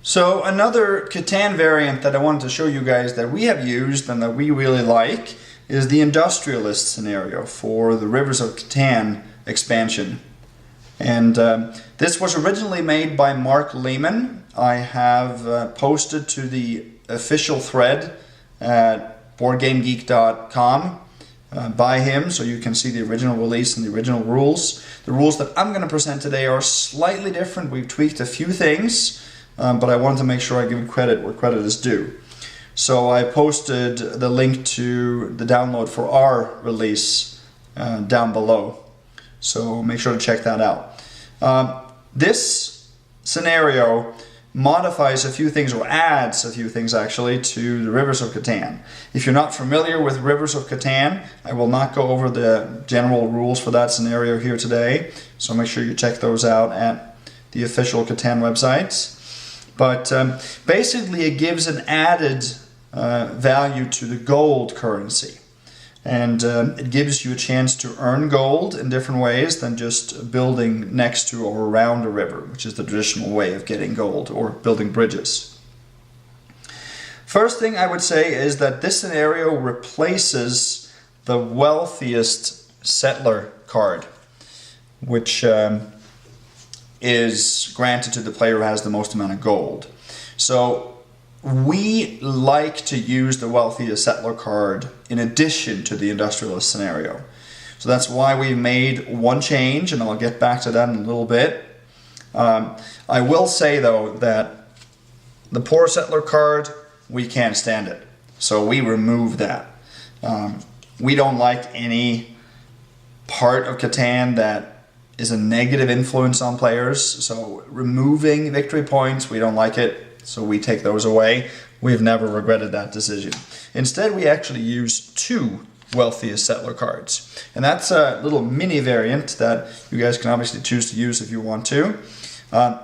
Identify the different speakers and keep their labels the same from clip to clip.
Speaker 1: So another Catan variant that I wanted to show you guys that we have used and that we really like is the Industrialist scenario for the Rivers of Catan expansion. And this was originally made by Mark Laeman. I have posted to the official thread at boardgamegeek.com by him, so you can see the original release and the original rules. The rules that I'm going to present today are slightly different. We've tweaked a few things. But I wanted to make sure I give credit where credit is due. So I posted the link to the download for our release down below. So make sure to check that out. This scenario modifies a few things, or adds a few things actually, to the Rivers of Catan. If you're not familiar with Rivers of Catan, I will not go over the general rules for that scenario here today. So make sure you check those out at the official Catan websites. But basically it gives an added value to the gold currency. And it gives you a chance to earn gold in different ways than just building next to or around a river, which is the traditional way of getting gold, or building bridges. First thing I would say is that this scenario replaces the wealthiest settler card, which is granted to the player who has the most amount of gold. So we like to use the wealthiest settler card in addition to the Industrialist scenario. So that's why we made one change, and I'll get back to that in a little bit. I will say though that the poor settler card, we can't stand it. So we remove that. We don't like any part of Catan that is a negative influence on players. So removing victory points, we don't like it, so we take those away. We've never regretted that decision. Instead, we actually use two wealthiest settler cards. And that's a little mini variant that you guys can obviously choose to use if you want to.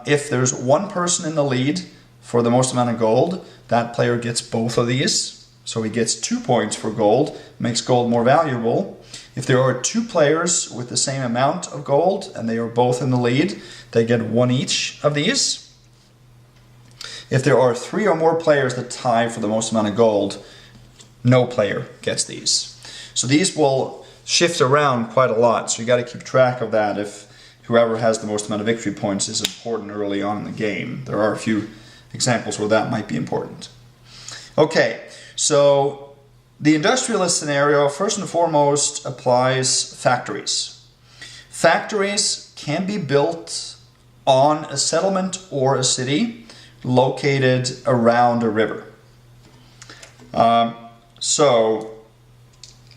Speaker 1: If there's one person in the lead for the most amount of gold, that player gets both of these. So he gets 2 points for gold, makes gold more valuable. If there are two players with the same amount of gold and they are both in the lead, they get one each of these. If there are 3 or more players that tie for the most amount of gold, no player gets these. So these will shift around quite a lot, so you got to keep track of that if whoever has the most amount of victory points is important early on in the game. There are a few examples where that might be important. Okay, so the Industrialist scenario, first and foremost, applies factories. Factories can be built on a settlement or a city located around a river. So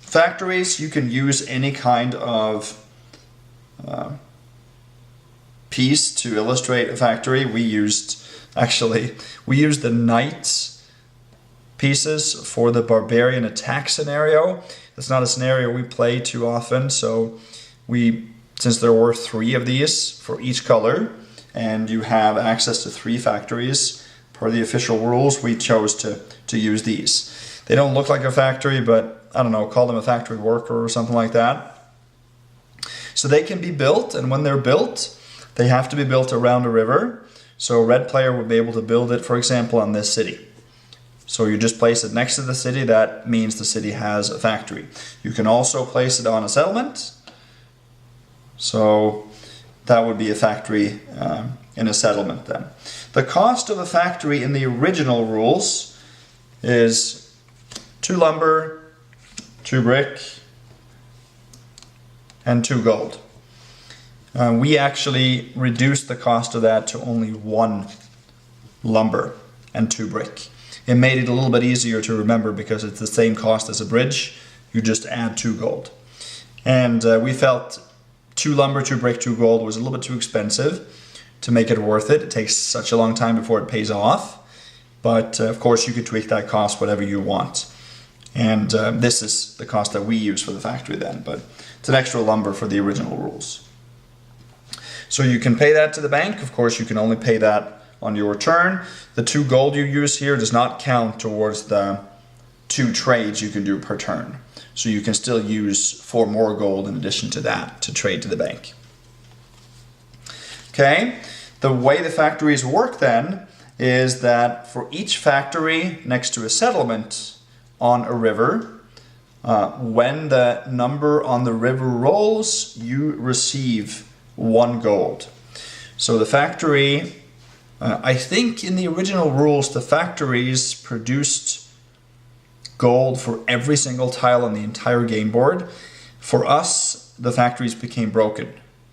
Speaker 1: factories, you can use any kind of piece to illustrate a factory. We used the knights pieces for the barbarian attack scenario. It's not a scenario we play too often, so since there were 3 of these for each color, and you have access to 3 factories per the official rules, we chose to use these. They don't look like a factory, but I don't know, call them a factory worker or something like that. So they can be built, and when they're built, they have to be built around a river. So a red player would be able to build it, for example, on this city. So you just place it next to the city, that means the city has a factory. You can also place it on a settlement. So that would be a factory in a settlement then. The cost of a factory in the original rules is 2 lumber, 2 brick, and 2 gold. We actually reduced the cost of that to only 1 lumber and 2 brick. It made it a little bit easier to remember because it's the same cost as a bridge. You just add 2 gold. And we felt 2 lumber, 2 brick, 2 gold was a little bit too expensive to make it worth it. It takes such a long time before it pays off. But of course you could tweak that cost whatever you want. And this is the cost that we use for the factory then. But it's an extra lumber for the original rules. So you can pay that to the bank. Of course you can only pay that on your turn. The 2 gold you use here does not count towards the 2 trades you can do per turn. So you can still use 4 more gold in addition to that to trade to the bank. Okay, the way the factories work then is that for each factory next to a settlement on a river, when the number on the river rolls, you receive 1 gold. So the factory, I think in the original rules, the factories produced gold for every single tile on the entire game board. For us, the factories became broken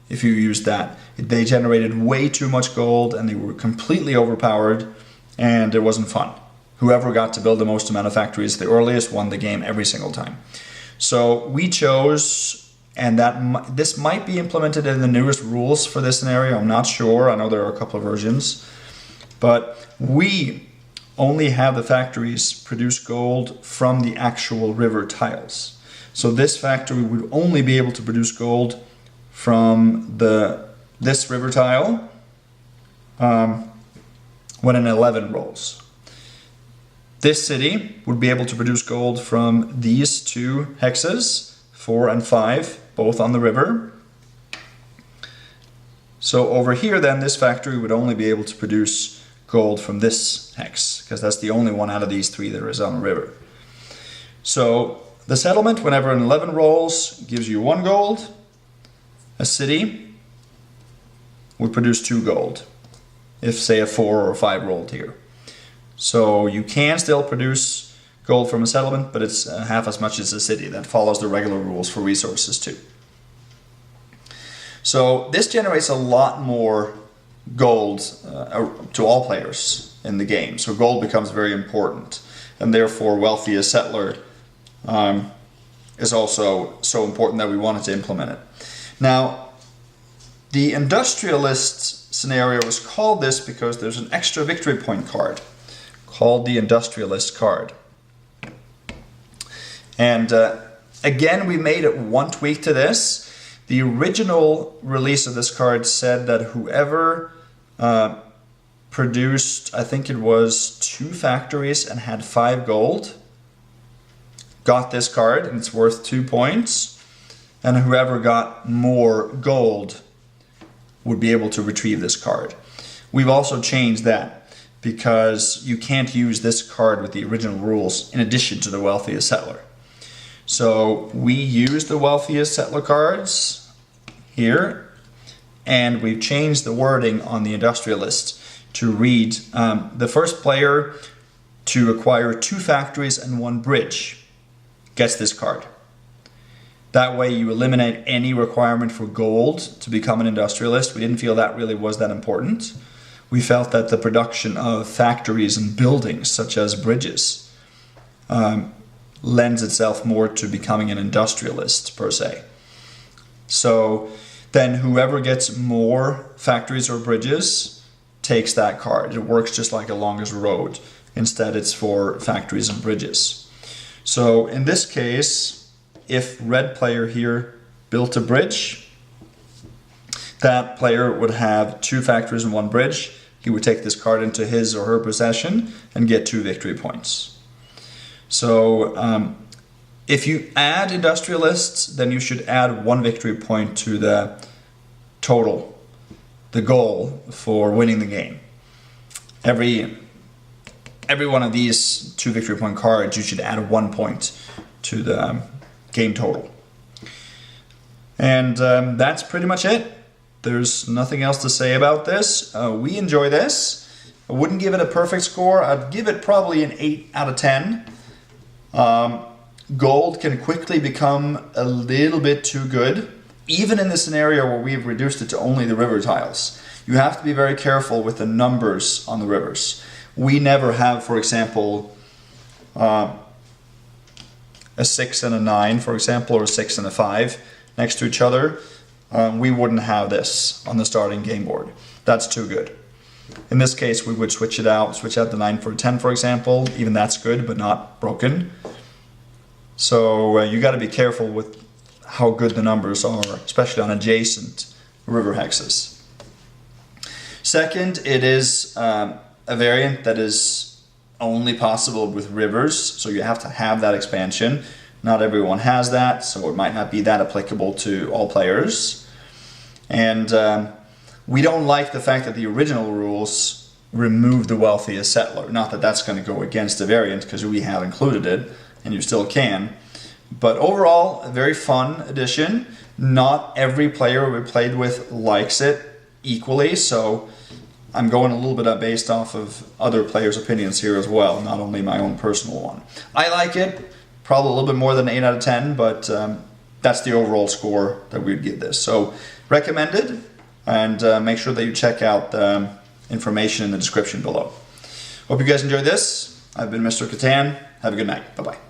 Speaker 1: if you used that. They generated way too much gold and they were completely overpowered and it wasn't fun. Whoever got to build the most amount of factories the earliest won the game every single time. So we chose, and this might be implemented in the newest rules for this scenario, I'm not sure, I know there are a couple of versions, but we only have the factories produce gold from the actual river tiles. So this factory would only be able to produce gold from this river tile when an 11 rolls. This city would be able to produce gold from these 2 hexes, 4 and 5, both on the river. So over here then, this factory would only be able to produce gold from this hex, because that's the only one out of these 3 that is on the river. So the settlement, whenever an 11 rolls, gives you 1 gold. A city would produce 2 gold, if say a 4 or a 5 rolled here. So you can still produce gold from a settlement, but it's half as much as a city. That follows the regular rules for resources too. So this generates a lot more gold to all players in the game. So gold becomes very important, and therefore wealthiest settler is also so important that we wanted to implement it. Now, the Industrialist scenario is called this because there's an extra victory point card called the Industrialist card. And again, we made it 1 tweak to this. The original release of this card said that whoever produced, I think it was 2 factories and had 5 gold, got this card, and it's worth 2 points. And whoever got more gold would be able to retrieve this card. We've also changed that because you can't use this card with the original rules in addition to the wealthiest settler. So we use the wealthiest settler cards here, and we've changed the wording on the Industrialist to read the first player to acquire 2 factories and 1 bridge gets this card. That way you eliminate any requirement for gold to become an Industrialist. We didn't feel that really was that important. We felt that the production of factories and buildings, such as bridges, lends itself more to becoming an Industrialist per se. So then whoever gets more factories or bridges takes that card. It works just like a longest road. Instead, it's for factories and bridges. So in this case, if red player here built a bridge, that player would have 2 factories and 1 bridge. He would take this card into his or her possession and get 2 victory points. So if you add Industrialists, then you should add 1 victory point to the total, the goal for winning the game. Every one of these 2 victory point cards, you should add 1 point to the game total. And that's pretty much it. There's nothing else to say about this. We enjoy this. I wouldn't give it a perfect score. I'd give it probably an 8 out of 10. Gold can quickly become a little bit too good, even in the scenario where we've reduced it to only the river tiles. You have to be very careful with the numbers on the rivers. We never have, for example, a 6 and a 9, for example, or a 6 and a 5 next to each other. We wouldn't have this on the starting game board. That's too good. In this case, we would switch out the 9 for a 10, for example. Even that's good, but not broken. So you got to be careful with how good the numbers are, especially on adjacent river hexes. Second, it is a variant that is only possible with rivers, so you have to have that expansion. Not everyone has that, so it might not be that applicable to all players. And we don't like the fact that the original rules remove the wealthiest settler. Not that that's going to go against the variant, because we have included it, and you still can. But overall, a very fun edition. Not every player we played with likes it equally, so I'm going a little bit based off of other players' opinions here as well, not only my own personal one. I like it, probably a little bit more than 8 out of 10, but that's the overall score that we'd give this. So recommended, and make sure that you check out the information in the description below. Hope you guys enjoyed this. I've been Mr. Catan. Have a good night. Bye-bye.